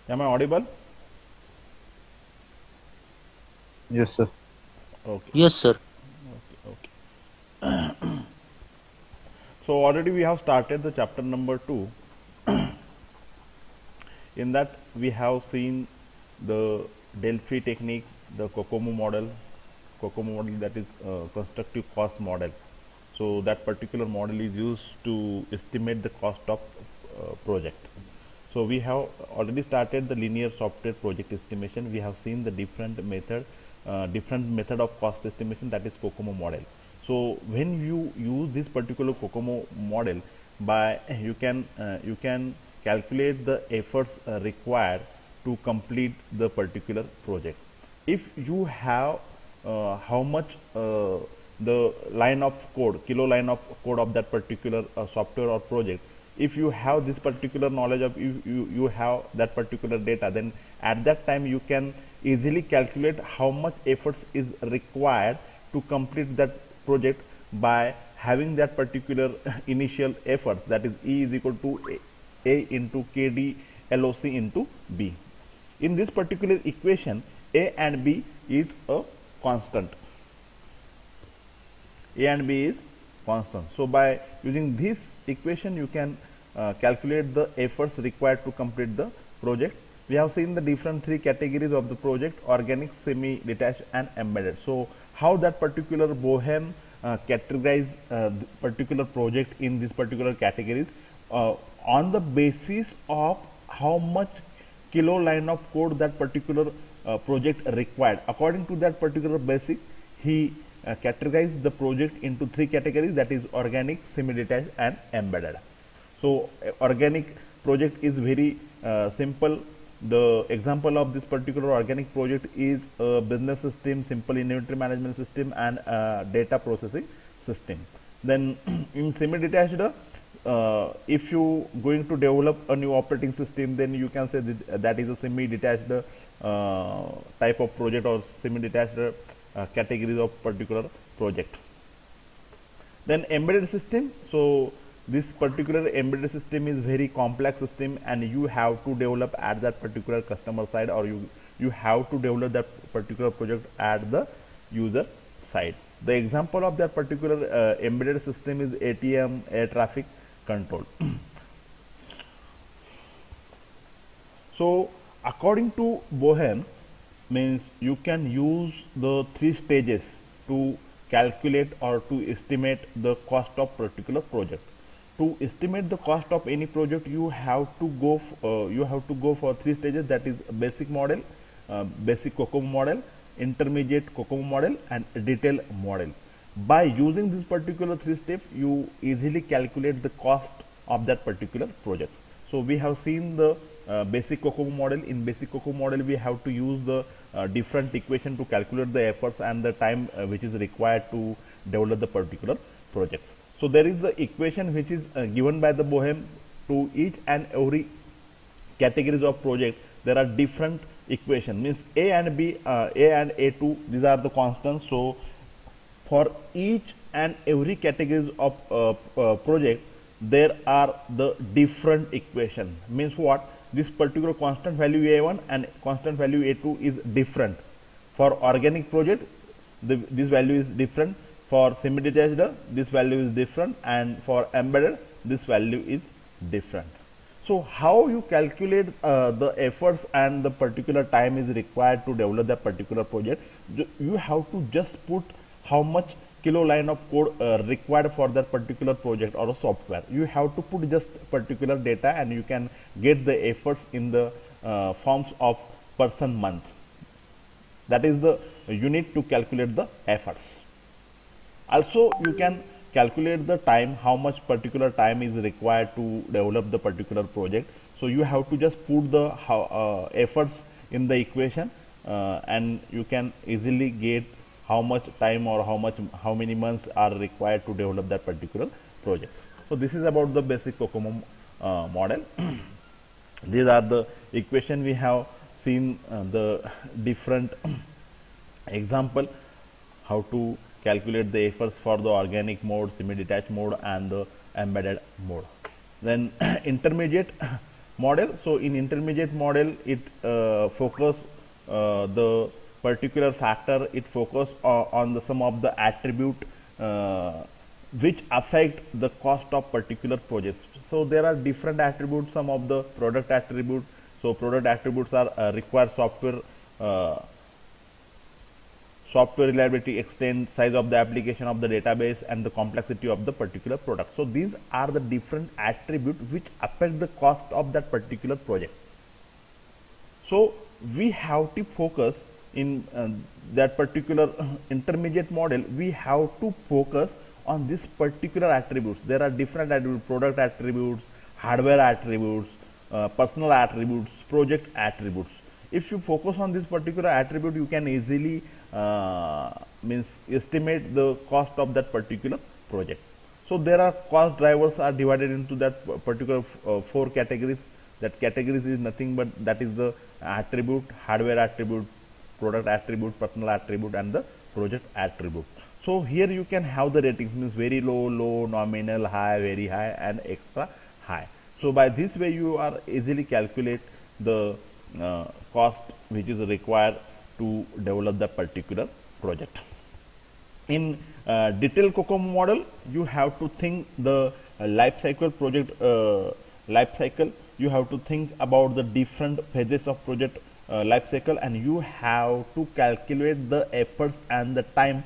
Am I audible? Yes, sir. Okay. Yes, sir. Okay. Okay. So already we have started the chapter number 2. In that we have seen the Delphi technique, the COCOMO model, that is constructive cost model. So that particular model is used to estimate the cost of project. So we have already started the linear software project estimation. We have seen the different method of cost estimation, that is COCOMO model. So when you use this particular COCOMO model, by you can calculate the efforts required to complete the particular project. If you have how much the line of code, kilo line of code of that particular software or project, if you have this particular knowledge of you have that particular data, then at that time you can easily calculate how much efforts is required to complete that project by having that particular initial effort, that is E is equal to A into KD LOC into B. In this particular equation, A and B is a constant. A and B is constant. So by using this equation, you can calculate the efforts required to complete the project. We have seen the different three categories of the project: organic, semi-detached, and embedded. So how that particular Bohem categorize particular project in these particular categories on the basis of how much kilo line of code that particular project required. According to that particular basic, he categorized the project into three categories, that is organic, semi-detached, and embedded. So organic project is very simple. The example of this particular organic project is a business system, simple inventory management system, and data processing system. Then in semi-detached, if you going to develop a new operating system, then you can say that is a semi-detached type of project, or semi-detached categories of particular project. Then embedded system. So this particular embedded system is very complex system, and you have to develop at that particular customer side, or you have to develop that particular project at the user side. The example of that particular embedded system is ATM, air traffic control. So according to Bohem, means you can use the three stages to calculate or to estimate the cost of particular project. To estimate the cost of any project, you have to go for three stages, that is basic model, basic COCOMO model, intermediate COCOMO model, and detailed model. By using this particular three steps, you easily calculate the cost of that particular project. So we have seen the basic COCOMO model. In basic COCOMO model, we have to use the different equation to calculate the efforts and the time which is required to develop the particular projects. So there is the equation which is given by the Bohem. To each and every categories of project, there are different equation, means A and B, A and A2, these are the constants. So for each and every categories of project, there are the different equation. Means what? This particular constant value A1 and constant value A2 is different. For organic project, this value is different. For semi-detached, this value is different, and for embedded, this value is different. So how you calculate the efforts and the particular time is required to develop that particular project? You have to just put how much kilo line of code required for that particular project or a software. You have to put just particular data, and you can get the efforts in the forms of person month. That is the unit to calculate the efforts. Also you can calculate the time, how much particular time is required to develop the particular project. So you have to just put the efforts in the equation, and you can easily get how much time or how many months are required to develop that particular project. So this is about the basic COCOMO model. These are the equation. We have seen the different example how to calculate the efforts for the organic mode, semi-detached mode, and the embedded mode. Then intermediate. model. So in intermediate model, it focus the particular factor, it focus on the sum of the attribute which affect the cost of particular projects. So there are different attributes, some of the product attribute. So product attributes are required uh, software reliability, extent, size of the application of the database, and the complexity of the particular product. So these are the different attributes which affect the cost of that particular project. So we have to focus in that particular intermediate model, we have to focus on this particular attributes. There are different attributes, product attributes, hardware attributes, personal attributes, project attributes. If you focus on this particular attribute, you can easily means estimate the cost of that particular project. So there are cost drivers are divided into that particular four categories. That categories is nothing but that is the attribute, hardware attribute, product attribute, personal attribute, and the project attribute. So here you can have the ratings, means very low, low, nominal, high, very high, and extra high. So by this way you are easily calculate the cost which is required to develop the particular project. In detailed COCOMO model, you have to think the life cycle project life cycle. You have to think about the different phases of project life cycle, and you have to calculate the efforts and the time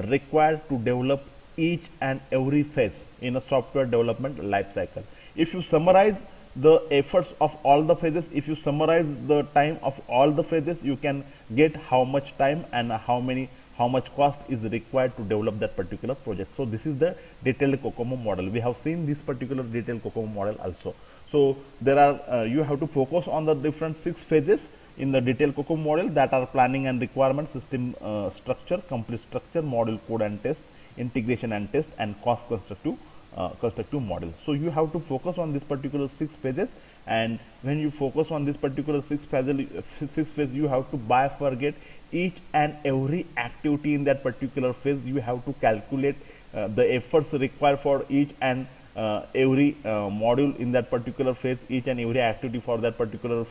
required to develop each and every phase in a software development life cycle. If you summarize the efforts of all the phases, if you summarize the time of all the phases, you can get how much time and how much cost is required to develop that particular project. So this is the detailed COCOMO model. We have seen this particular detailed COCOMO model also. So there are you have to focus on the different 6 phases in the detailed COCOMO model, that are planning and requirement, system structure, complete structure, model code and test, integration and test, and cost constructive model. So you have to focus on this particular 6 phases, and when you focus on this particular 6 phase, you have to bifurcate each and every activity in that particular phase. You have to calculate the efforts required for each and every module in that particular phase, each and every activity for that particular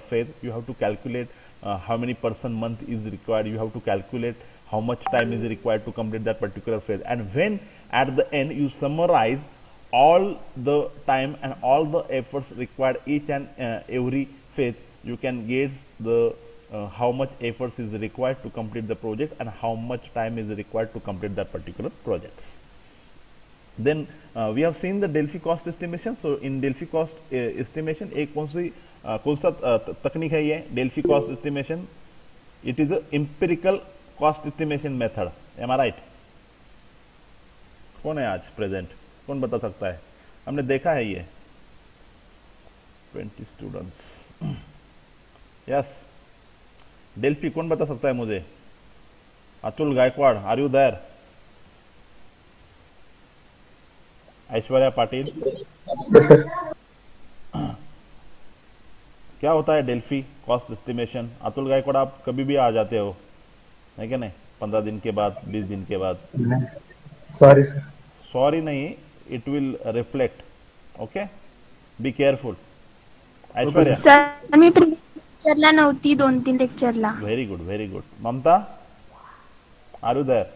phase. You have to calculate how many person month is required. You have to calculate how much time is required to complete that particular phase. And when at the end you summarize all the time and all the efforts required each and every phase, you can get the how much efforts is required to complete the project and how much time is required to complete that particular project. Then we have seen the Delphi cost estimation. So in Delphi cost estimation, एक कौन सा तकनीक है ये Delphi cost estimation? It is a empirical cost estimation method. Am I right? कौन है आज present? कौन बता सकता है? हमने देखा है ये 20 स्टूडेंट्स. यस, डेल्फी कौन बता सकता है मुझे? Atul Gaikwad, are you there? Aishwarya Patil. क्या होता है Delphi cost estimation? Atul Gaikwad, आप कभी भी आ जाते हो, है क्या नहीं? 15 दिन के बाद, 20 दिन के बाद. सॉरी सॉरी नहीं, it will reflect. Okay, be careful. Aishwarya. Sir मी लेक्चरला नव्हती, 2-3 लेक्चरला. Very good, very good. Mamata, are you there?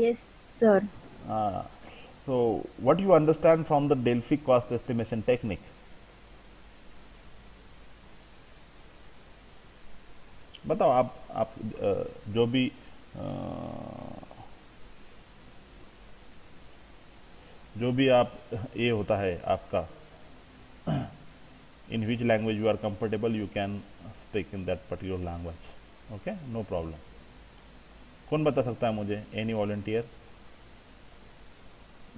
Yes sir. So what you understand from the Delphi cost estimation technique? बताओ आप जो भी आप ये होता है आपका, in which language you are comfortable, you can speak in that particular language. Okay, no problem. कौन बता सकता है मुझे? Any volunteer?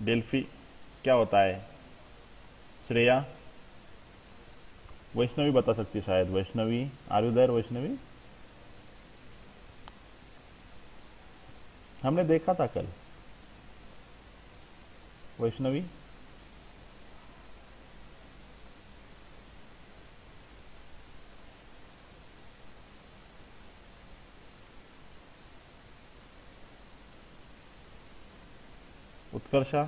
डेल्फी क्या होता है? श्रेया, वैष्णवी बता सकती शायद. Vaishnavi, are you there? Vaishnavi, हमने देखा था कल. Vaishnavi, Utkarsha,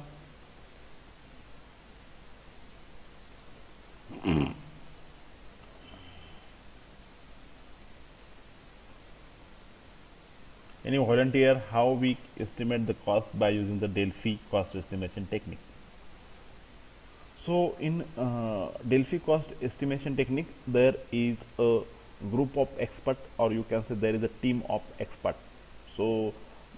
Any volunteer how we estimate the cost by using the Delphi cost estimation technique? So in Delphi cost estimation technique, there is a group of expert, or you can say there is a team of expert. So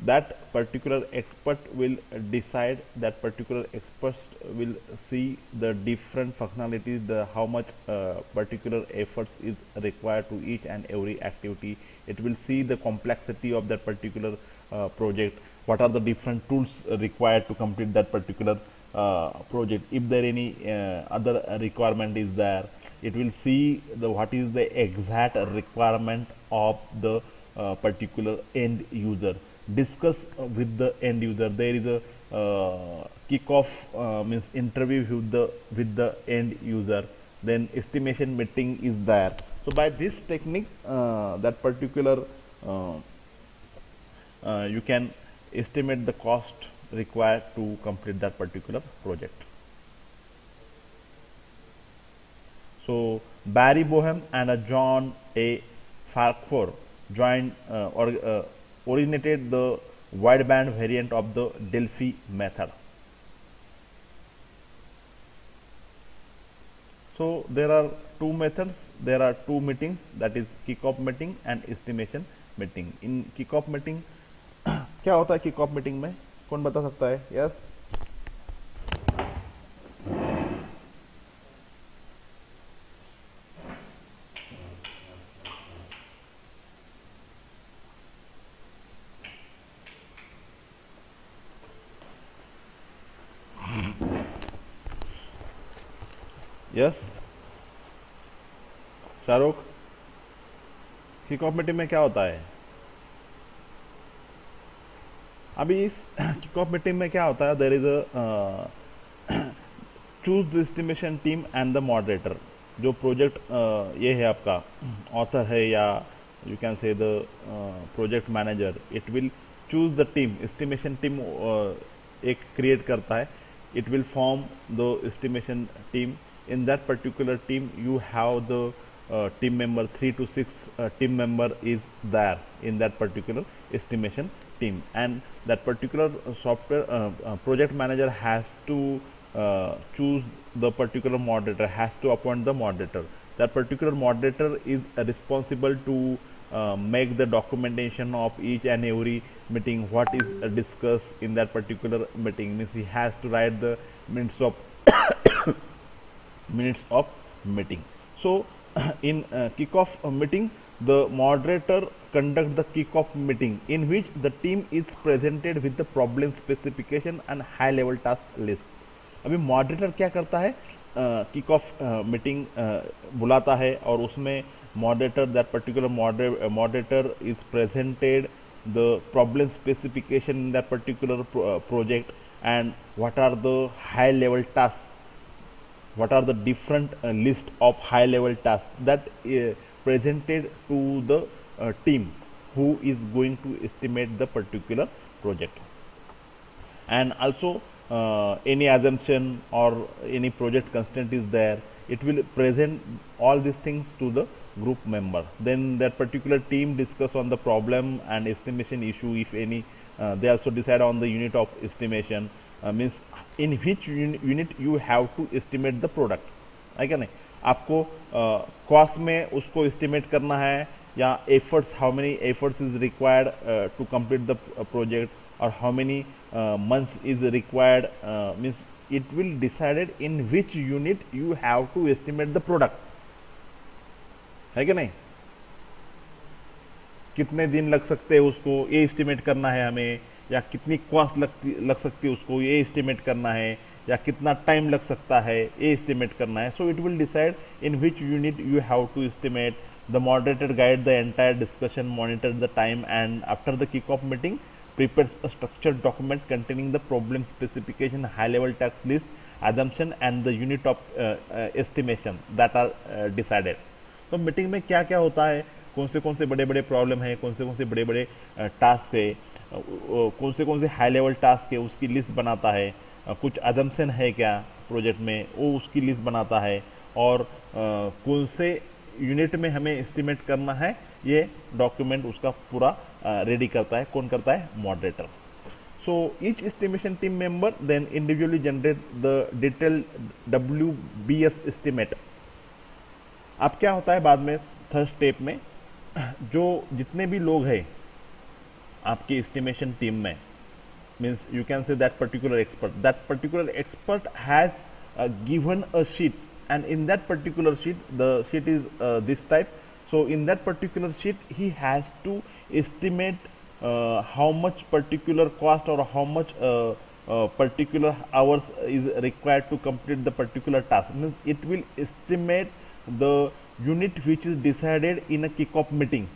that particular expert will decide, that particular expert will see the different functionalities, the how much particular efforts is required to each and every activity. It will see the complexity of that particular project, what are the different tools required to complete that particular project, if there any other requirement is there. It will see the what is the exact requirement of the particular end user, discuss with the end user. There is a kickoff, means interview with the end user, then estimation meeting is there. So by this technique, that particular you can estimate the cost required to complete that particular project. So Barry Boehm and John A. Farquhar joined originated the wideband variant of the Delphi method. So there are two methods, there are two meetings, that is kickoff meeting and estimation meeting. In kickoff meeting क्या होता है kickoff meeting में, कौन बता सकता है? Yes. Yes Shahrukh, kick-off meeting में क्या होता है? अभी इस किकऑफ मीटिंग में क्या होता है, there is a choose the estimation team and the moderator. जो प्रोजेक्ट ये है आपका ऑथर है, या you can say the project manager, it will choose the team. Estimation team एक क्रिएट करता है. It will form the estimation team. In that particular team you have the team member, 3 to 6 team member is there in that particular estimation team, and that particular software project manager has to choose the particular moderator, has to appoint the moderator. That particular moderator is responsible to make the documentation of each and every meeting, what is discussed in that particular meeting. Means he has to write the minutes of meeting. So in kickoff meeting, the moderator conduct the kickoff meeting, in which the team is presented with the problem specification and high level task list. अभी moderator क्या करता है, kickoff meeting बुलाता है, और उसमें moderator, that particular moderator is presented the problem specification in that particular project, and what are the high level tasks, what are the different list of high level tasks that presented to the team who is going to estimate the particular project. And also any assumption or any project constraint is there, it will present all these things to the group member. Then that particular team discuss on the problem and estimation issue, if any. They also decide on the unit of estimation, means in which unit you have to estimate the product, है क्या नहीं. आपको cost में उसको estimate करना है, या efforts, how many efforts is required to complete the project, or how many months is required, means it will decided in which unit you have to estimate the product, है क्या नहीं. कितने दिन लग सकते हैं उसको, ये एस्टिमेट करना है हमें, या कितनी कॉस्ट लग सकती है उसको, ये एस्टिमेट करना है, या कितना टाइम लग सकता है, ये एस्टिमेट करना है. So it will decide in which unit you have to estimate. The moderator guide the entire discussion, monitor the time, and after the kick off meeting prepares a structured document containing the problem specification, high level task list, assumption and the unit of estimation that are decided. तो meeting में क्या क्या होता है, कौन से बड़े बड़े प्रॉब्लम है, कौन से बड़े बड़े टास्क है, कौन से हाई लेवल टास्क है, उसकी लिस्ट बनाता है. कुछ अजम्पशन है क्या प्रोजेक्ट में, वो उसकी लिस्ट बनाता है. और कौन से यूनिट में हमें एस्टिमेट करना है, ये डॉक्यूमेंट उसका पूरा रेडी करता है। कौन करता है? Moderator. So each estimation team member then individually generate the detailed WBS estimate। अब क्या होता है बाद में थर्ड स्टेप में, जो जितने भी लोग हैं आपकी एस्टिमेशन टीम में, means you can say that particular expert has given a sheet, and in that particular sheet, the sheet is this type. So in that particular sheet he has to estimate how much particular cost or how much particular hours is required to complete the particular task. Means it will estimate the unit which is decided in a kick-off meeting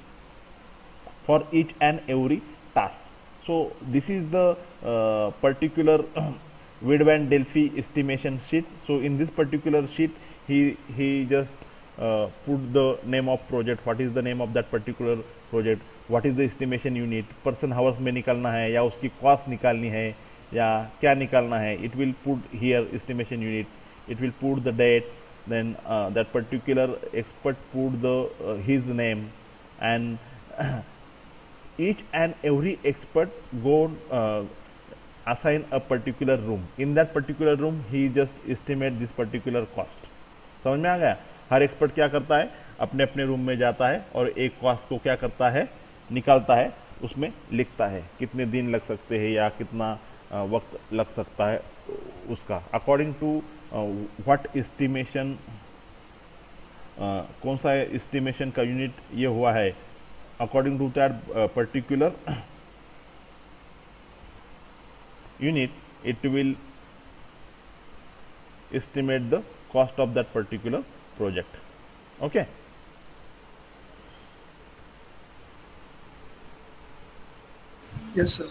for each and every task. So this is the particular Widvan Delphi estimation sheet. So in this particular sheet, he just put the name of project, what is the name of that particular project, what is the estimation unit, person hours में निकालना है या उसकी cost निकालनी है या क्या निकालना है. It will put here estimation unit, it will put the date, then that particular expert put the his name, and each and every expert go assign a particular room. In that particular room he just estimate this particular cost. समझ में आ गया? हर expert क्या करता है, अपने अपने room में जाता है और एक कॉस्ट को क्या करता है, निकालता है, उसमें लिखता है कितने दिन लग सकते हैं या कितना वक्त लग सकता है उसका, अकॉर्डिंग टू व्हाट एस्टिमेशन, कौन सा एस्टिमेशन का यूनिट ये हुआ है, according to that particular unit it will estimate the cost of that particular project. Okay, yes sir.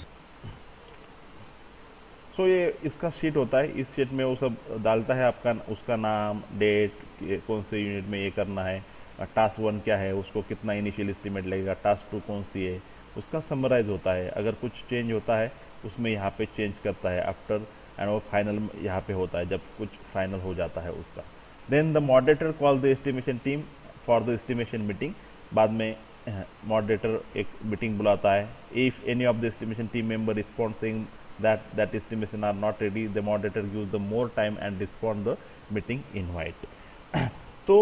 सो ये इसका शीट होता है, इस शीट में वो सब डालता है, आपका उसका नाम, डेट, कौन से यूनिट में ये करना है, टास्क 1 क्या है, उसको कितना इनिशियल एस्टिमेट लगेगा, टास्क 2 कौन सी है, उसका समराइज होता है. अगर कुछ चेंज होता है उसमें यहाँ पे चेंज करता है आफ्टर, एंड वो फाइनल यहाँ पे होता है जब कुछ फाइनल हो जाता है उसका. Then the moderator call the estimation team for the estimation meeting. बाद में मॉडरेटर एक मीटिंग बुलाता है. If any of the estimation team member respond saying that estimation are not ready, the moderator gives the more time and respond the meeting invite. तो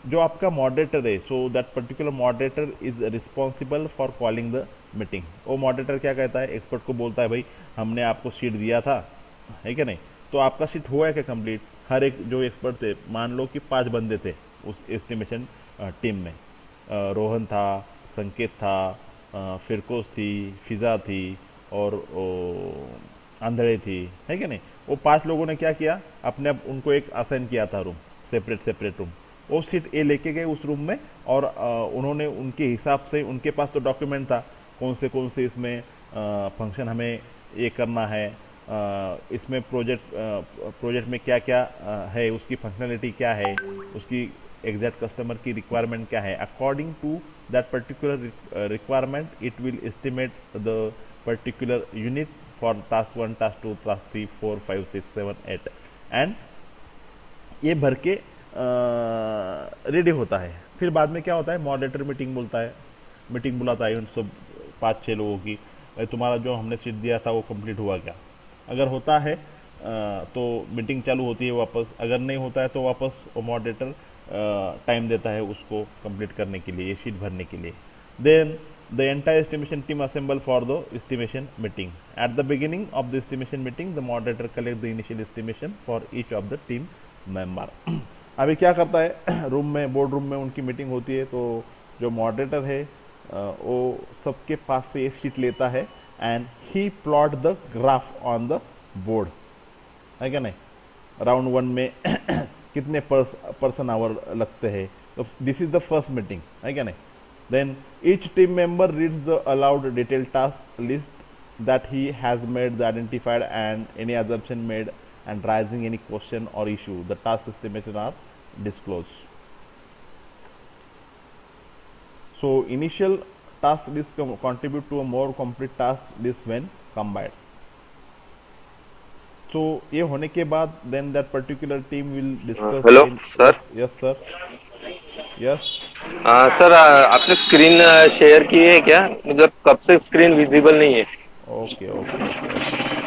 जो आपका moderator है, so that particular moderator is responsible for calling the meeting. वो moderator क्या कहता है, expert को बोलता है भाई हमने आपको शीट दिया था, है क्या नहीं, तो आपका शीट हुआ है क्या कंप्लीट. हर एक जो एक्सपर्ट थे, मान लो कि 5 बंदे थे उस एस्टिमेशन टीम में, रोहन था, संकेत था, फिरकोस थी, फिजा थी और आंधळे थी, है क्या नहीं. वो 5 लोगों ने क्या किया, अपने उनको एक असाइन किया था रूम, सेपरेट रूम. वो सीट ए लेके गए उस रूम में और उन्होंने उनके हिसाब से, उनके पास तो डॉक्यूमेंट था कौन से इसमें फंक्शन हमें ये करना है, इसमें प्रोजेक्ट में क्या क्या है, उसकी फंक्शनलिटी क्या है, उसकी एग्जैक्ट कस्टमर की रिक्वायरमेंट क्या है. According to that particular requirement it will estimate the particular unit for task 1, task 2, task 3, 4, 5, 6, 7, 8 and ये भर के रेडी होता है. फिर बाद में क्या होता है, मॉडरेटर मीटिंग बुलाता है उन सब 5-6 लोगों की, भाई तुम्हारा जो हमने सीट दिया था वो कंप्लीट हुआ क्या. अगर होता है तो मीटिंग चालू होती है वापस, अगर नहीं होता है तो वापस वो मॉडरेटर टाइम देता है उसको कंप्लीट करने के लिए, ये शीट भरने के लिए. Then the entire estimation team assemble for the estimation meeting. At the beginning of the estimation meeting, the moderator collect the initial estimation for each of the team member. अभी क्या करता है, रूम में, board room में उनकी meeting होती है, तो जो मॉडरेटर है वो सबके पास से ये शीट लेता है and he plot the graph on the board, है क्या नहीं. राउंड 1 में कितने पर्सन आवर लगते हैं, तो this is the first meeting, है क्या नहीं. Then each team member reads the allowed detailed task list that he has made, the identified and any assumption made, and raising any question or issue. The task estimation are disclosed. So initial task list contribute to a more complete task list when combined. So ये होने के बाद then that particular team will discuss hello in sir. yes sir yes sir आपने screen share की है क्या? मतलब कब से स्क्रीन विजिबल नहीं है? okay okay okay okay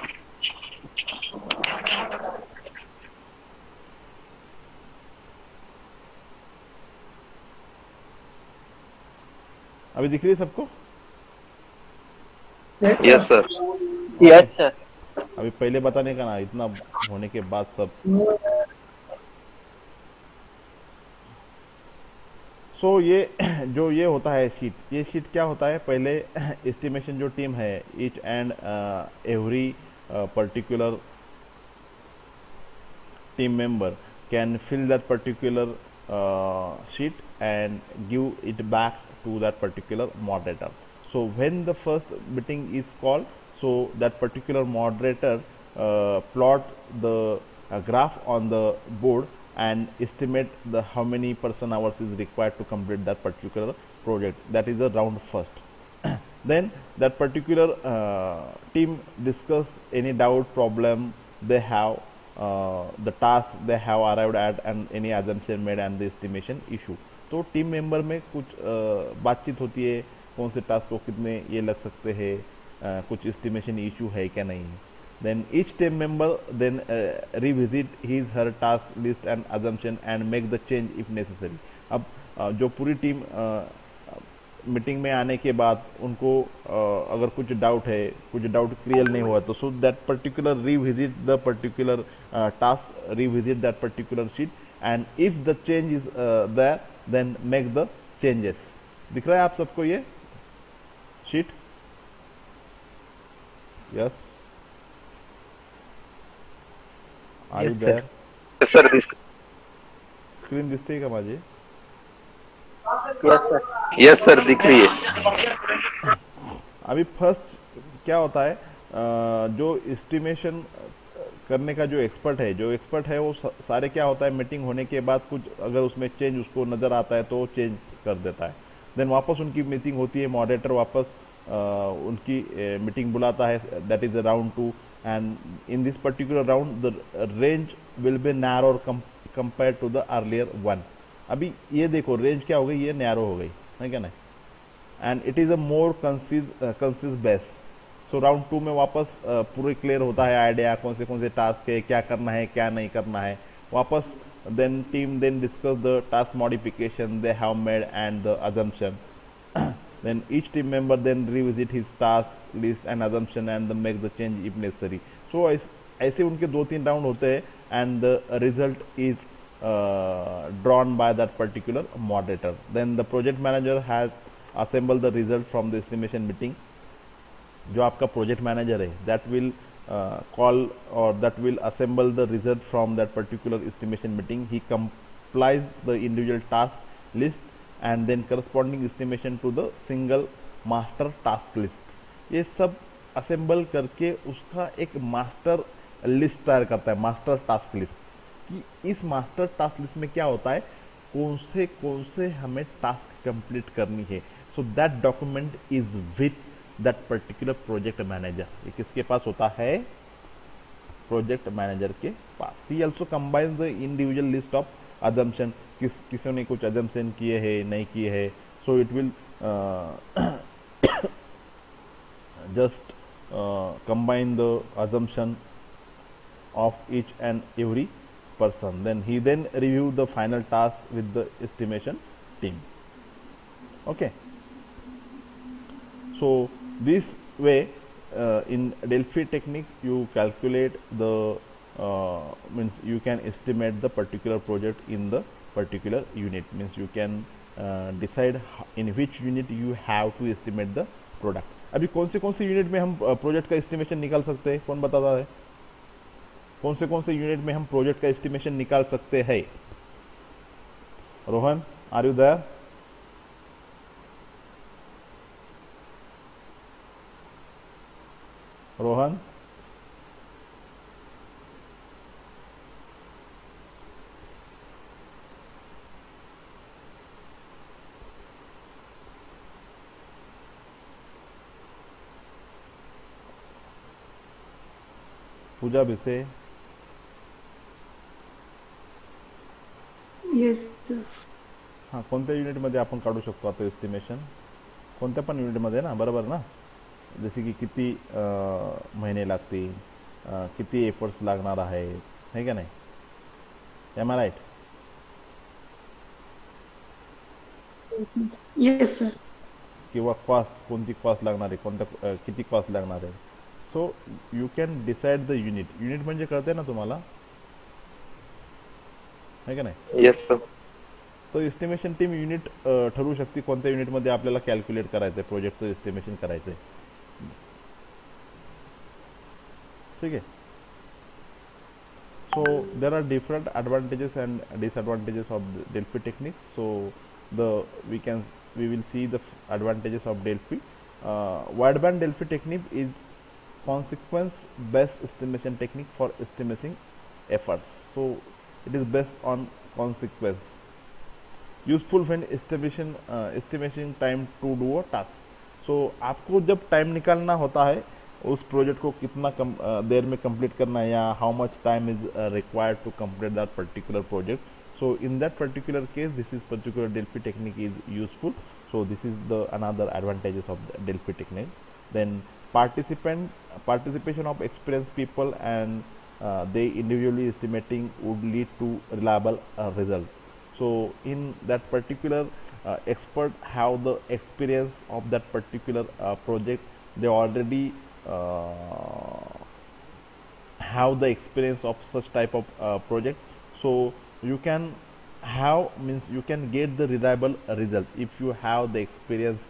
अभी दिख रही है सबको? Yes sir. Yes sir. अभी पहले बताने का ना, इतना होने के बाद सब। सो ये जो ये होता है शीट, ये शीट क्या होता है? पहले एस्टिमेशन जो टीम है, each and every particular team member can fill that particular sheet and give it back to that particular moderator. So when the first meeting is called, so that particular moderator plot the graph on the board and estimate the how many person hours is required to complete that particular project. That is the round first. Then that particular team discuss any doubt problem they have, the task they have arrived at and any assumption made and the estimation issue. तो team member में कुछ बातचीत होती है, कौन से task को कितने ये लग सकते हैं, कुछ एस्टिमेशन इशू है क्या नहीं. Then each team member then revisit his her task list and assumption and make the change if necessary. अब जो पूरी टीम मीटिंग में आने के बाद उनको अगर कुछ डाउट है, कुछ डाउट क्लियर नहीं हुआ, तो so that particular revisit the particular task, revisit that particular sheet and if the change is there then make the changes. दिख रहा है आप सबको ये sheet? Yes, are you there? Sir screen दिखती है क्या माझी? Yes sir. यस सर, दिख रही है। अभी फर्स्ट क्या होता है, जो एस्टिमेशन करने का जो एक्सपर्ट है वो सारे क्या होता है, मीटिंग होने के बाद कुछ अगर उसमें चेंज उसको नज़र आता है तो चेंज कर देता है. देन वापस उनकी मीटिंग होती है, मॉडरेटर वापस उनकी मीटिंग बुलाता है, that is round 2 and in this particular round the range will be narrow compare to the earlier one. अभी ये देखो रेंज क्या हो गई, ये नैरो हो गई है क्या नहीं, and it is a more concise base. So round 2 में वापस पूरे क्लियर होता है आइडिया, कौन से टास्क है, क्या करना है क्या नहीं करना है. वापस then team then discuss the task modification they have made and the assumption. then each team member then revisit his task list and assumption and then make the change if necessary. So ऐसे उनके 2-3 round होते हैं and the result is drawn by that particular moderator. Then the project manager has assembled the result from the estimation meeting. जो आपका project manager है that will call or that will assemble the result from that particular estimation meeting. He compiles the individual task list and then corresponding estimation to the single master task list. ये सब assemble करके उसका एक master list तैयार करता है, master task list. कि इस मास्टर टास्क लिस्ट में क्या होता है, कौन से हमें टास्क कंप्लीट करनी है. So that document is with that particular project manager. ये किसके पास होता है? प्रोजेक्ट मैनेजर के पास. He also combines the individual list of assumption. किसी ने कुछ अजम्पशन किए हैं नहीं किए हैं, so it will just combine the assumption of each and every person. Then he then review the final task with the estimation team. Okay, so this way in Delphi technique you calculate the means you can estimate the particular project in the particular unit. Means you can decide in which unit you have to estimate the product. अभी कौन से unit में हम project का estimation निकाल सकते हैं? कौन बताता है कौन से यूनिट में हम प्रोजेक्ट का एस्टिमेशन निकाल सकते हैं? Rohan, are you there? Rohan, Pooja Bhise. Yes sir. हां, कोणत्या युनिटमध्ये आपण काढू शकतो आता एस्टिमेशन? कोणत्या पण युनिटमध्ये ना, बरोबर ना? जसे की किती महिने लागतील, किती एफर्ट्स लागणार आहेत, है का नाही? Am I right? Yes sir. किंवा कॉस्ट, कोणती कॉस्ट लागणार आहे, कोणत्या किती कॉस्ट लागणार आहे. So you can decide the unit. Unit म्हणजे कळते ना तुम्हाला, है का नाही? Yes sir. तो एस्टिमेशन टीम युनिट ठरवू शकते कोणत्या युनिटमध्ये आपल्याला कॅल्क्युलेट करायचं आहे, प्रोजेक्टचं एस्टिमेशन करायचं आहे. ठीक आहे. So there are different advantages and disadvantages of the Delphi technique. So we will see the advantages of Delphi. Wideband Delphi technique is consequence based estimation technique for estimating efforts. So it is based on consequence. Useful when estimation time to do a task. So आपको जब time निकालना होता है उस project को कितना देर में complete करना है, या how much time is required to complete that particular project. So in that particular case this is particular Delphi technique is useful. So this is the another advantages of the Delphi technique. Then participation of experienced people and they individually estimating would lead to reliable result. So in that particular expert have the experience of that particular project. They already have the experience of such type of project. So you can you can get the reliable result if you have the experienced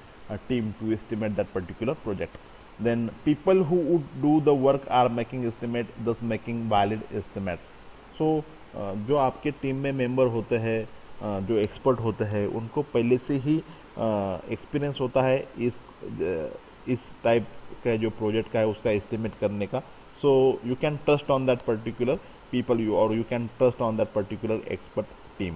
team to estimate that particular project. Then people who would do the work are making estimate, thus making valid estimates. So जो आपके team में member होते हैं, जो expert होते हैं, उनको पहले से ही एक्सपीरियंस होता है इस टाइप का जो प्रोजेक्ट का है उसका एस्टिमेट करने का. So you can trust on that particular people you can trust on that particular expert team.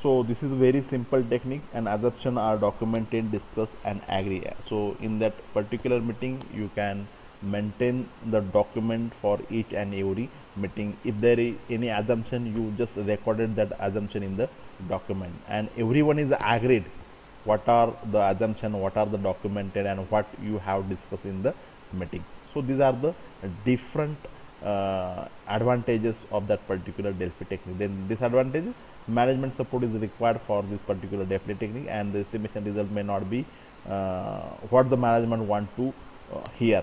So this is very simple technique, and assumptions are documented, discussed and agree. So in that particular meeting you can maintain the document for each and every meeting. If there is any assumption, you just recorded that assumption in the document, and everyone is agreed what are the assumption, what are the documented, and what you have discussed in the meeting. So these are the different advantages of that particular Delphi technique. Then disadvantages: management support is required for this particular Delphi technique, and the estimation result may not be what the management want to hear.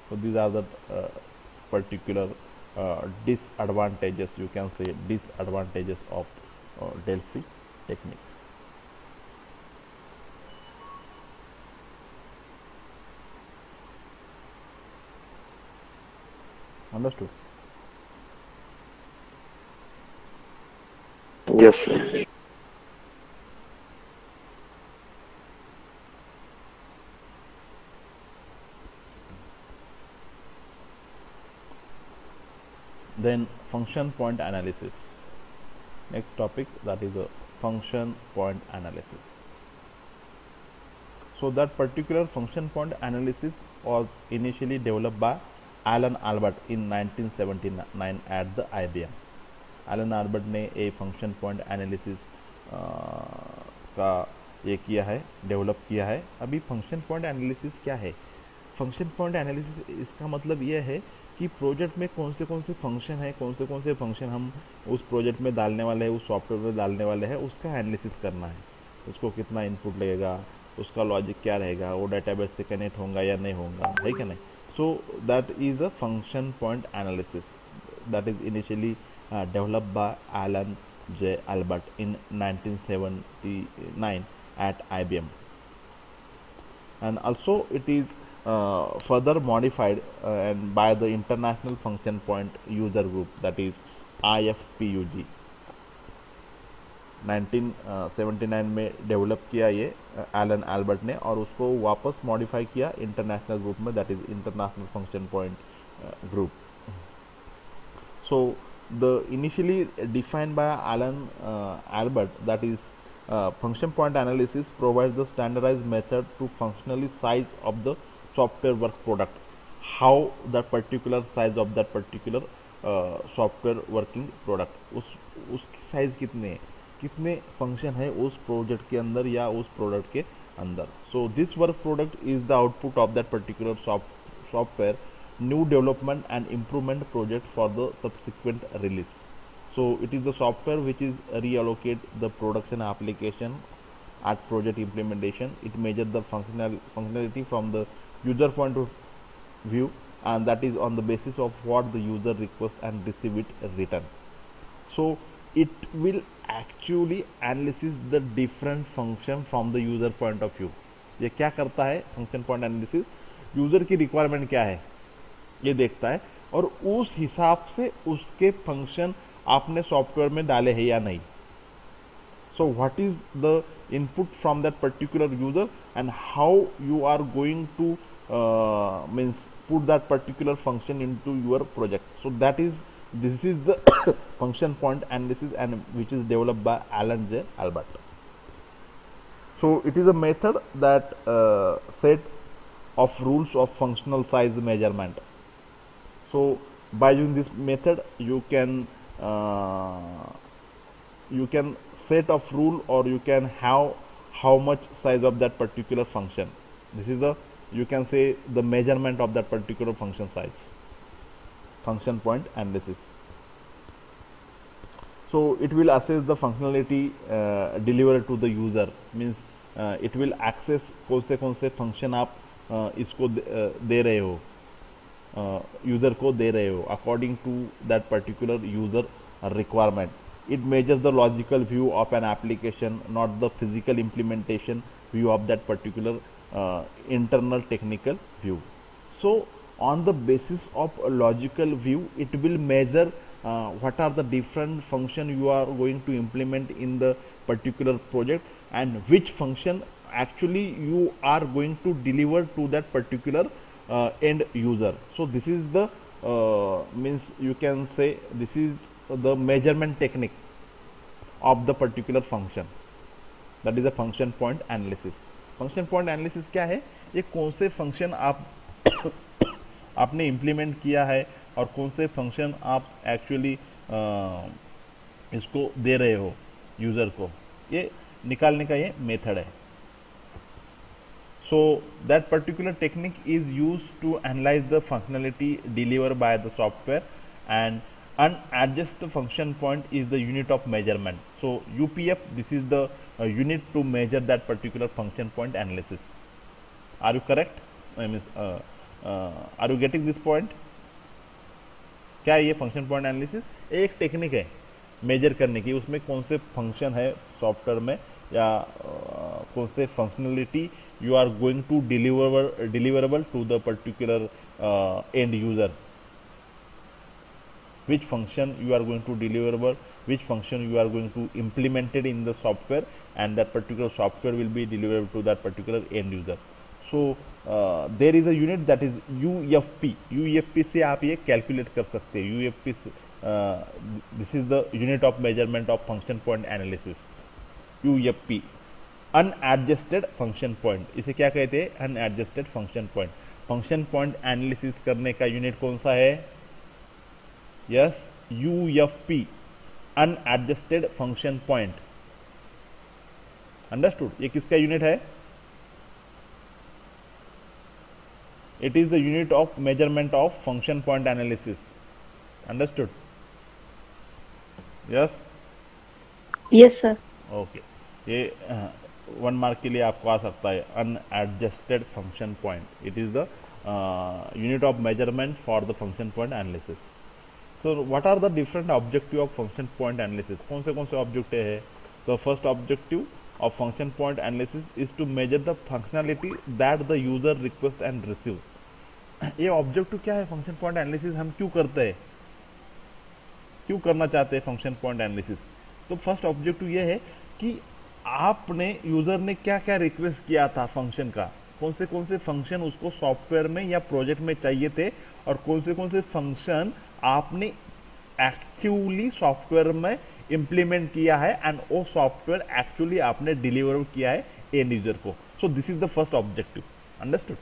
So these are the particular disadvantages, you can say disadvantages of Delphi technique. Understood? Yes sir. Then function point analysis. Next topic, that is a function point analysis. So that particular function point analysis was initially developed by Alan Albert in 1979 at the IBM. Alan Albert ने a function point analysis का ये किया है, develop किया है. अभी function point analysis क्या है? फंक्शन पॉइंट एनालिसिस इसका मतलब ये है कि प्रोजेक्ट में कौन से फंक्शन है, कौन से फंक्शन हम उस प्रोजेक्ट में डालने वाले हैं, उस सॉफ्टवेयर में डालने वाले हैं, उसका एनालिसिस करना है. उसको कितना इनपुट लगेगा, उसका लॉजिक क्या रहेगा, वो डाटाबेस से कनेक्ट होगा या नहीं होगा, है क्या नहीं. So that is a function point analysis that is initially developed by Alan J. Albert in 1979 at IBM, and also it is further modified and by the International Function Point User Group, that is IFPUG. 1979 में develop किया ये Elon Albert ने, और उसको वापस modify किया international group में, that is international function point group. So the initially defined by Alan Albert, that is function point analysis provides the standardized method to functionally size of the software work product, how that particular size of that particular software working product, उसकी size कितने function है उस project के अंदर या उस product के अंदर. So this work product is the output of that particular software new development and improvement project for the subsequent release. So it is the software which is reallocate the production application at project implementation. It measures the functionality from the user point of view, and that is on the basis of what the user requests and receive it written. So it will actually analysis the different function from the user point of view. ये क्या करता है function point analysis? User की requirement क्या है ये देखता है और उस हिसाब से उसके फंक्शन आपने सॉफ्टवेयर में डाले हैं या नहीं. So what is the input from that particular user and how you are going to means put that particular function into your project. So this is the function point analysis, and which is developed by Alan J. Albert. So it is a method that set of rules of functional size measurement. So by using this method you can set of rule, or you can have how much size of that particular function. This is the, you can say, the measurement of that particular function size. Function point analysis. So it will assess the functionality delivered to the user, means it will access कौन से function आप इसको दे रहे हो, user को दे रहे हो according to that particular user requirement. It measures the logical view of an application, not the physical implementation view of that particular internal technical view. So on the basis of a logical view, it will measure what are the different function you are going to implement in the particular project, and which function actually you are going to deliver to that particular end user. So this is the means you can say this is the measurement technique of the particular function. That is a function point analysis. Function point analysis क्या है? ये कौन से function आप आपने implement किया है और कौन से फंक्शन आप एक्चुअली इसको दे रहे हो यूजर को, ये निकालने का ये मेथड है. So that particular technique is used to analyze the functionality delivered by the software, and unadjust the function point is the unit of measurement. So UPF, this is the unit to measure that particular function point analysis. Are you correct? I mean, are you getting this point? क्या ये function point analysis एक technique है major करने की, उसमें कौन से function है सॉफ्टवेयर में या कौन से functionality you are going to deliverable to the particular end user, which function you are going to deliverable, which function you are going to implemented in the software, and that particular software will be deliverable to that particular end user. So there is a unit that is UFP. UFP से आप ये calculate कर सकते हैं. UFP this is the unit of measurement of function point analysis. UFP, unadjusted function point, इसे क्या कहते हैं? Unadjusted function point. Function point analysis करने का यूनिट कौन सा है? Yes, UFP, unadjusted function point. Understood? ये किसका यूनिट है? It is the unit of measurement of function point analysis. Understood? Yes, yes sir. Okay, ये 1 मार्क के लिए आपको आ सकता है. Unadjusted function point, it is the unit of measurement for the function point analysis. So what are the different objective of function point analysis? कौन से objective है? The first objective of function point analysis is to measure the functionality that the user request and receives. ये objective क्या है? Function point analysis हम क्यों करते हैं, क्यों करना चाहते हैं फंक्शन पॉइंट एनालिसिस? तो फर्स्ट ऑब्जेक्टिव ये है कि आपने यूजर ने क्या क्या रिक्वेस्ट किया था फंक्शन का, कौन से फंक्शन उसको सॉफ्टवेयर में या प्रोजेक्ट में चाहिए थे, और कौन से फंक्शन आपने एक्टिवली सॉफ्टवेयर में इम्प्लीमेंट किया है एंड वो सॉफ्टवेयर एक्चुअली आपने डिलीवर किया है एंड यूजर को. So this is the first objective. Understood.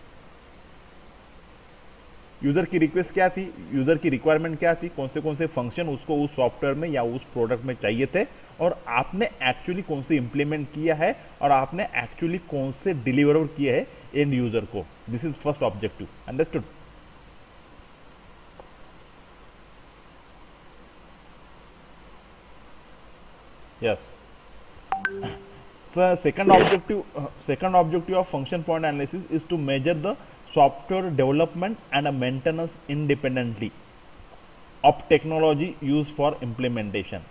User की रिक्वेस्ट क्या थी, यूजर की रिक्वायरमेंट क्या थी, कौन से फंक्शन उसको उस सॉफ्टवेयर में या उस प्रोडक्ट में चाहिए थे, और आपने एक्चुअली कौन से इंप्लीमेंट किया है और आपने एक्चुअली कौन से डिलीवर किए है एंड यूजर को. This is first objective. Understood. Yes. The second objective of function point analysis is to measure the software development and maintenance independently of technology used for implementation.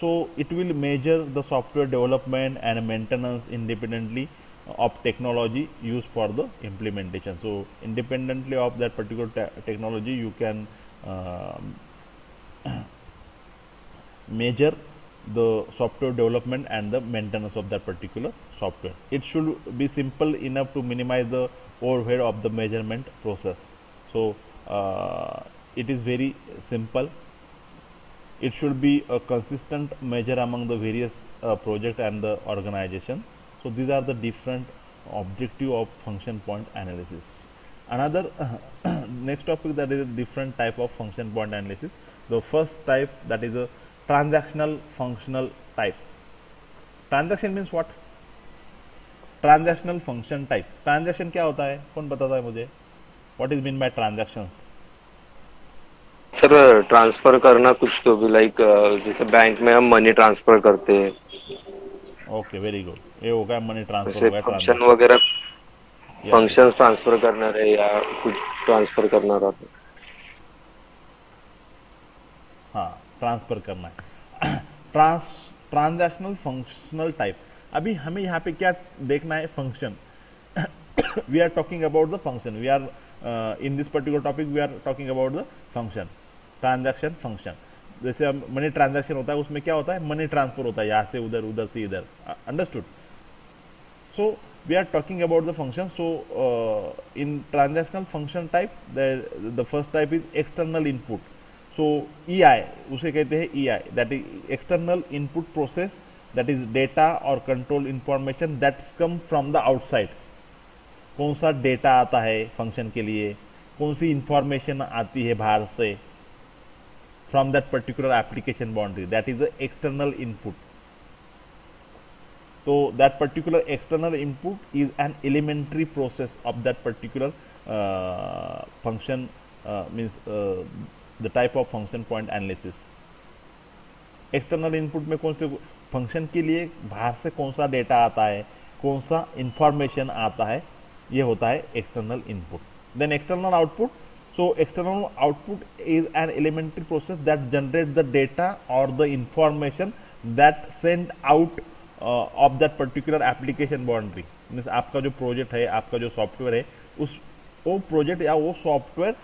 So it will measure the software development and maintenance independently of technology used for the implementation. So independently of that particular technology, you can measure the software development and the maintenance of that particular software. It should be simple enough to minimize the overhead of the measurement process. So it is very simple. It should be a consistent measure among the various project and the organization. So these are the different objective of function point analysis. Another next topic, that is a different type of function point analysis. The first type, that is a transactional functional type. Transaction means what? Transactional function type. Transaction क्या होता है, कौन बताता है मुझे? What is mean by transactions? Sir transfer करना कुछ तो भी, लाइक जैसे बैंक में हम मनी ट्रांसफर करते हैं. Okay, very good. ये हो गया मनी ट्रांसफर, जैसे हो गया फंक्शन ट्रांजैक्शन. वगैरह, फंक्शंस ट्रांसफर करना रहे या कुछ ट्रांसफर करना रहा. हाँ, ट्रांसफर करना है. Transactional functional type. अभी हमें यहाँ पे क्या देखना है? Function. We are talking about the function. We are in this particular topic we are talking about the function. Transaction function. जैसे हम मनी ट्रांजैक्शन होता है, उसमें क्या होता है? मनी ट्रांसफर होता है, यहाँ से उधर, उधर से इधर. Understood. So we are talking about the function. So in transactional function type, the first type is external input. So EI, उसे कहते हैं EI, that is external input process, that is data or control information that come from the outside. कौन सा data आता है function के लिए, कौन सी इंफॉर्मेशन आती है बाहर से, from that particular application boundary, that is the external input. So that particular external input is an elementary process of that particular function, means the type of function point analysis. External input में कौन से function के लिए बाहर से कौन सा data आता है, कौन सा इंफॉर्मेशन आता है, ये होता है external input. Then external output. So external output is an elementary process that generates the data or the information that sent out of that particular application boundary. Means आपका जो प्रोजेक्ट है, आपका जो सॉफ्टवेयर है, उस वो प्रोजेक्ट या वो सॉफ्टवेयर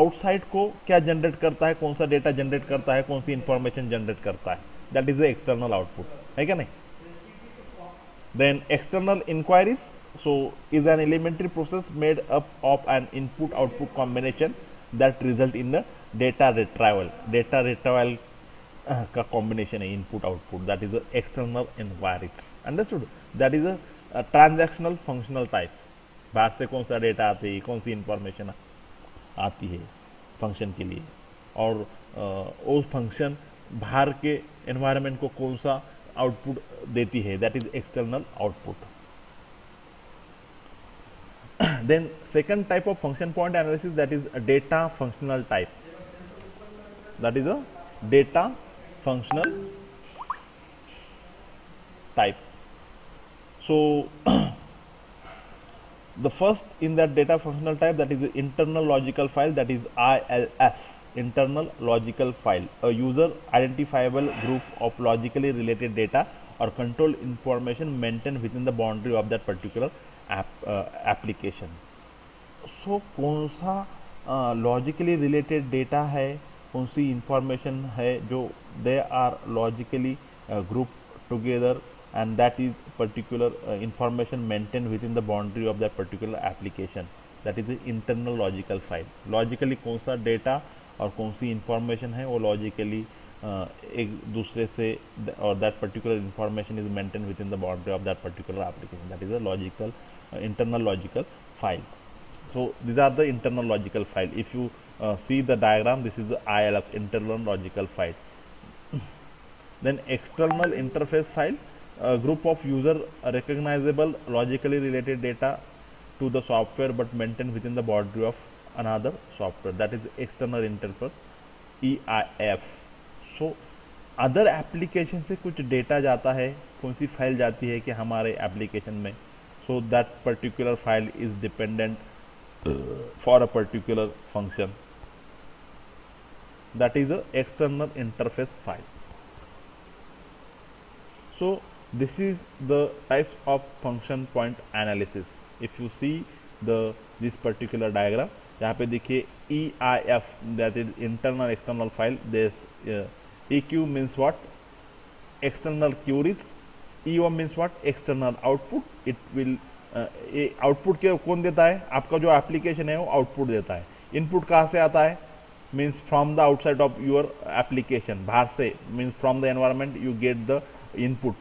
आउटसाइड को क्या जनरेट करता है, कौन सा डेटा जनरेट करता है, कौन सी इंफॉर्मेशन जनरेट करता है, that is the external output. है क्या नहीं? Then external inquiries. So is an elementary process made up of an input output combination that result in the data retrieval. Data retrieval का combination है input output, that is external inquiries. Understood. That is a transactional functional type. बाहर से कौन सा data आती है, कौन सी information आती है फंक्शन के लिए, और वो फंक्शन बाहर के एनवायरनमेंट को कौन सा आउटपुट देती है, that is external output. Then second type of function point analysis, that is data functional type. That is a data functional type. So the first in that data functional type, that is the internal logical file, that is ILF, internal logical file, a user identifiable group of logically related data or control information maintained within the boundary of that particular application. So कौन सा logically related data है, कौन सी information है जो they are logically group together, and that is particular information maintain within the boundary of that particular application, that is internal logical file. Logically कौन सा data और कौन सी इंफॉर्मेशन है वो लॉजिकली एक दूसरे से और that particular information is maintain within the boundary of that particular application, that is a logical internal logical file. So these are the internal logical file. If you see the diagram, this is the ILF, internal logical file. Then external interface file, a group of user recognizable logically related data to the software but maintained within the boundary of another software, that is external interface, EIF. So other application से कुछ data जाता है, कौन सी file जाती है कि हमारे application में, so that particular file is dependent for a particular function, that is a external interface file. So this is the types of function point analysis. If you see this particular diagram, यहाँ पे देखिए EIF, that is internal external file. This EQ means what? External queries. EO means what? External output. It will output के कौन देता है? आपका जो application है वो आउटपुट देता है. इनपुट कहाँ से आता है? Means from the outside of your application, बाहर से, means from the environment you get the input.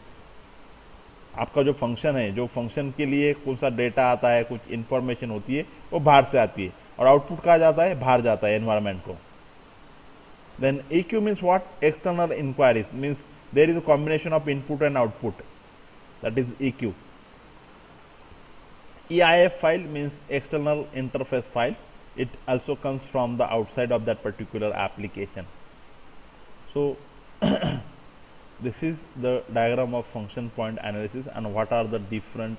आपका जो फंक्शन है, जो फंक्शन के लिए कौन सा डेटा आता है, कुछ इंफॉर्मेशन होती है, वो बाहर से आती है. और आउटपुट कहाँ जाता है? बाहर जाता है, एनवायरमेंट को. Then EQ means what? External inquiries. Means there is a combination of input and output, that is EQ. EIF file means external interface file. It also comes from the outside of that particular application. So this is the diagram of function point analysis and what are the different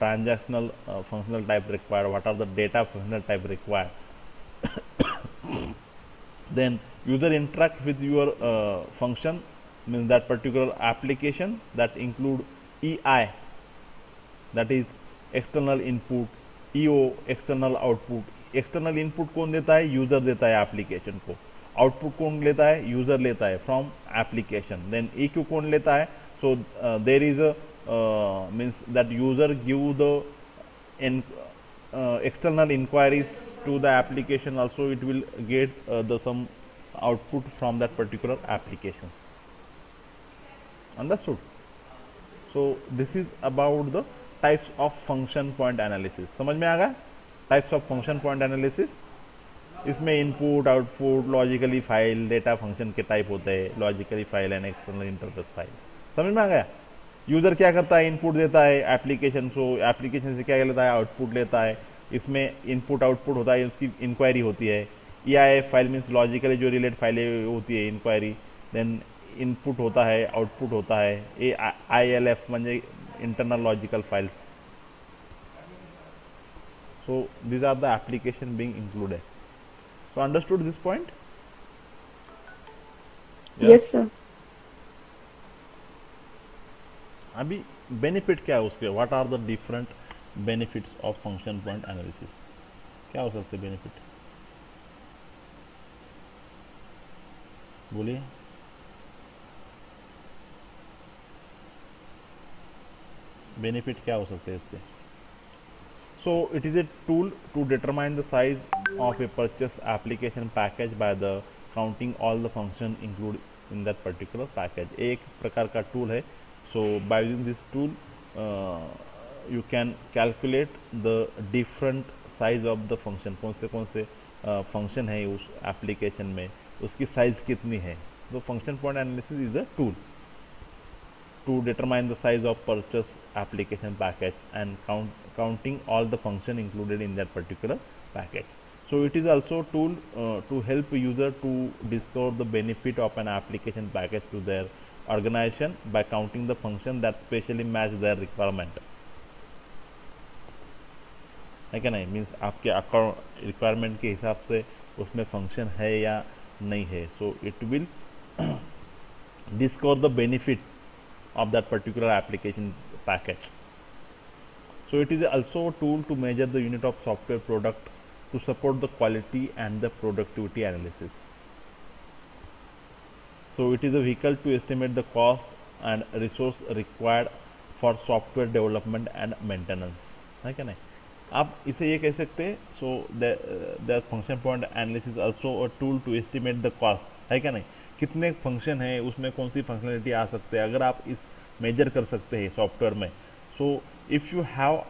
transactional functional type required, what are the data functional type required. Then user interact with your function, means that particular application, that include EI, that is external input, EO external output. External input कौन देता है? User देता है application को. Output कौन लेता है? User लेता है फ्रॉम एप्लीकेशन. देन EQ कौन लेता है? So there is means that user give the external inquiries to the application, also it will get the some output from that particular applications. Understood? So this is about the types of function point analysis. समझ में आ गया? Types of function point analysis. इसमें input, output, logically file, data function के type होते हैं, logically file and external interface file. समझ में आ गया? यूजर क्या करता है? इनपुट देता है एप्लीकेशन को, एप्लीकेशन से क्या लेता है? आउटपुट लेता है. इसमें इनपुट आउटपुट होता है, उसकी इंक्वायरी होती है. EIF फाइल मीन्स लॉजिकली जो रिलेटेड फाइलें होती है, इंक्वायरी. देन इनपुट होता है, आउटपुट होता है. ILF म्हणजे internal logical files. So these are the application being included. So understood this point? Yes sir. अभी बेनिफिट क्या है उसके? What are the different benefits of function point analysis? क्या हो सकते बेनिफिट? बोलिए. बेनिफिट क्या हो सकते हैं इसके? So it is a tool to determine the size of a purchase application package by the counting all the function include in that particular package. एक प्रकार का टूल है. So by using this tool you can calculate the different size of the function. कौन से function है उस application में, उसकी साइज कितनी है. तो function point analysis is a tool to determine the size of purchase application package and counting all the function included in that particular package. So it is also a tool to help user to discover the benefit of an application package to their organization by counting the function that specially match their requirement. है क्या नहीं? Means आपके account requirement के हिसाब से उसमें function है या नहीं है. So it will discover the benefit of that particular application package. So it is also a tool to measure the unit of software product to support the quality and the productivity analysis. So it is a vehicle to estimate the cost and resource required for software development and maintenance. है क्या नहीं? आप इसे ये कह सकते हैं. So the function point analysis is also a tool to estimate the cost. है क्या नहीं? कितने फंक्शन है, उसमें कौन सी फंक्शनलिटी आ सकते हैं, अगर आप इस मेजर कर सकते हैं सॉफ्टवेयर में, so if you have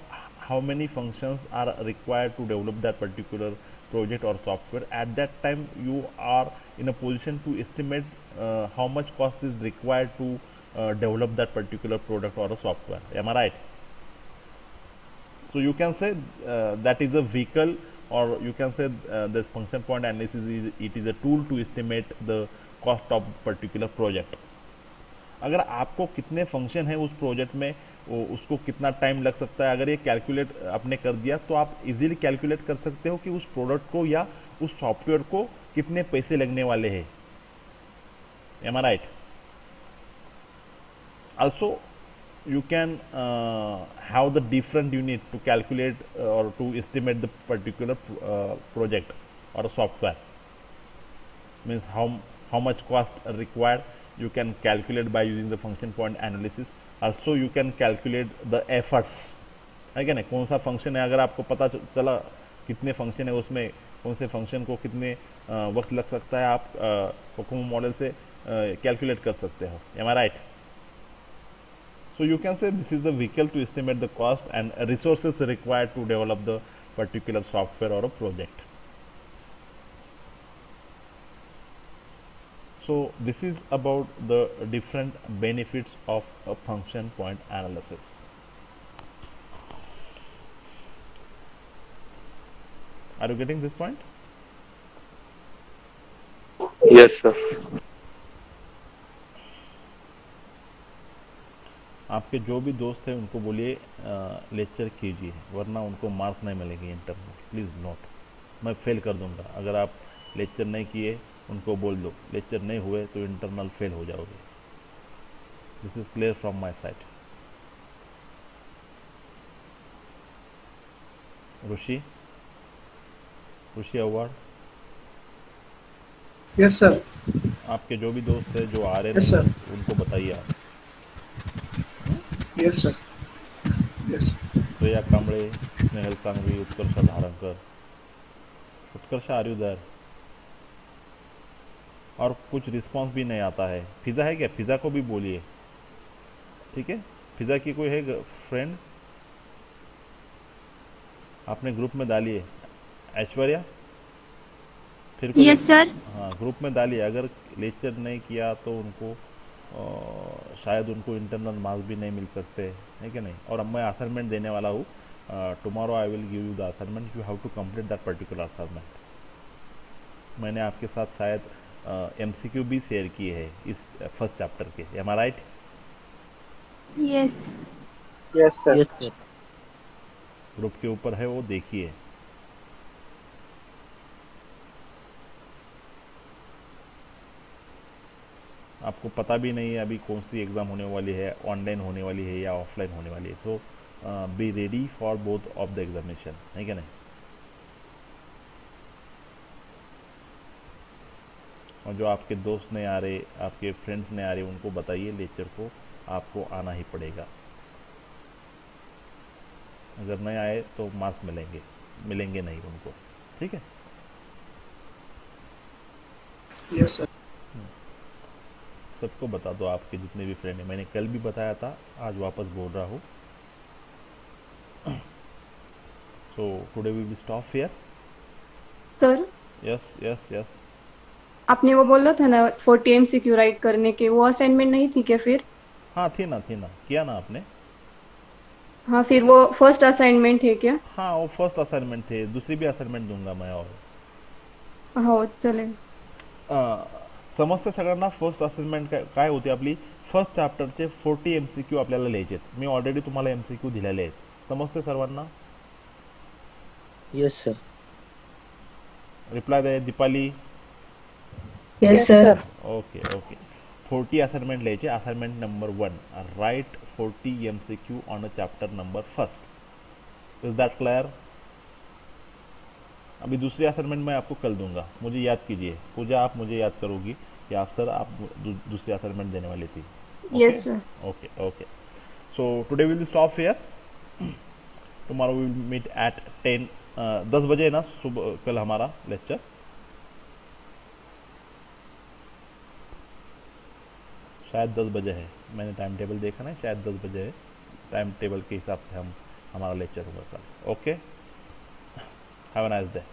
how many functions are required to develop that particular project or software, at that time you are in a position to estimate how much cost is required to develop that particular product or a software. Am I right? So you can say that is a vehicle, or you can say this function point analysis is, it is a tool to estimate the cost of particular project. अगर आपको कितने function है उस project में, उसको कितना time लग सकता है, अगर ये कैलकुलेट आपने कर दिया तो आप इजीली कैलकुलेट कर सकते हो कि उस प्रोडक्ट को या उस सॉफ्टवेयर को कितने पैसे लगने वाले हैं. Am I right? Also you can have the different unit to calculate or to estimate the particular project or a software. Means how much cost required, you can calculate by using the function point analysis. Also you can calculate the efforts, है क्या नहीं, कौन सा function है, अगर आपको पता चला कितने फंक्शन है उसमें, कौन से फंक्शन को कितने वक्त लग सकता है, आप कोकोमो मॉडल से कैलकुलेट कर सकते हो. Am I right? So you can say this is the vehicle to estimate the cost and resources required to develop the particular software or a project. So this is about the different benefits of a function point analysis. Are you getting this point? Yes, sir. आपके जो भी दोस्त हैं उनको बोलिए lecture कीजिए, वरना उनको मार्क्स नहीं मिलेंगे इंटरनल. प्लीज़ नोट, मैं फेल कर दूंगा अगर आप लेक्चर नहीं किए. उनको बोल दो लेक्चर नहीं हुए तो इंटरनल फेल हो जाओगे. This is clear from my side. Rishi award, yes sir. आपके जो भी दोस्त हैं जो आ रहे Yes, हैं sir. उनको बताइए आप. Yes sir. Yes. Shreya Kamble, Snehal Sangvi, Utkarsh Dharankar. Utkarsh are you there? और कुछ रिस्पांस भी नहीं आता है. फिजा है क्या? फिजा को भी बोलिए, ठीक है? फिजा की कोई है फ्रेंड? आपने ग्रुप में डालिए. ऐश्वर्या फिर कोई? Yes sir. हाँ, ग्रुप में डालिए. अगर लेक्चर नहीं किया तो उनको शायद उनको इंटरनल मार्क्स भी नहीं मिल सकते, है कि नहीं? और अब मैं असाइनमेंट देने वाला हूँ. Tomorrow I will give you the assignment. You have to complete that particular assignment. मैंने आपके साथ शायद MCQ भी शेयर किए हैं इस फर्स्ट चैप्टर के. Am I right? Yes. Yes sir. Group के ऊपर है, वो देखिए. आपको पता भी नहीं है अभी कौन सी एग्ज़ाम होने वाली है, ऑनलाइन होने वाली है या ऑफलाइन होने वाली है. So be ready for both of the examination, है क्या नहीं? और जो आपके दोस्त नहीं आ रहे, आपके फ्रेंड्स नहीं आ रहे, उनको बताइए लेक्चर को आपको आना ही पड़ेगा. अगर नहीं आए तो मार्क्स मिलेंगे नहीं उनको, ठीक है? Yes sir. सबको बता दो, आपके जितने भी फ्रेंड हैं. मैंने कल भी बताया था, आज वापस बोल रहा हूँ. So today we will stop here. Sir, yes yes yes. आपने वो बोला था ना 40 MCQ राइट करने के, वो असाइनमेंट नहीं थी क्या फिर? हाँ थी ना किया ना आपने. हाँ, फिर वो फर्स्ट असाइनमेंट है क्या? हाँ वो फर्स्ट असाइनमेंट थे, दूसरी भी असाइनमेंट दूंगा मैं. और हो चालेल. समजते सगळ्यांना फर्स्ट असाइनमेंट काय होते आपली? फर्स्ट चॅप्टरचे 40 MCQ आपल्याला लिहायचे. मी ऑलरेडी तुम्हाला MCQ दिलेले आहेत. समजते सर्वांना? Yes sir. रिप्लाय दे. Deepali? Yes sir. Okay okay. 40 assignment लिहायचे. Assignment number 1, right 40 MCQ on a chapter number first. Is that clear? अभी दूसरी असाइनमेंट मैं आपको कल दूंगा. मुझे याद कीजिए. पूजा आप मुझे याद करोगी कि आप सर आप दूसरी असाइनमेंट देने वाली थी. Yes sir. Okay okay. So today will stop here. Tomorrow will meet at 10 बजे ना सुबह कल हमारा लेक्चर. शायद 10 बजे है, मैंने टाइम टेबल देखा नहीं, शायद 10 बजे है। टाइम टेबल के हिसाब से हमारा लेक्चर होगा कल। Okay, have a nice day.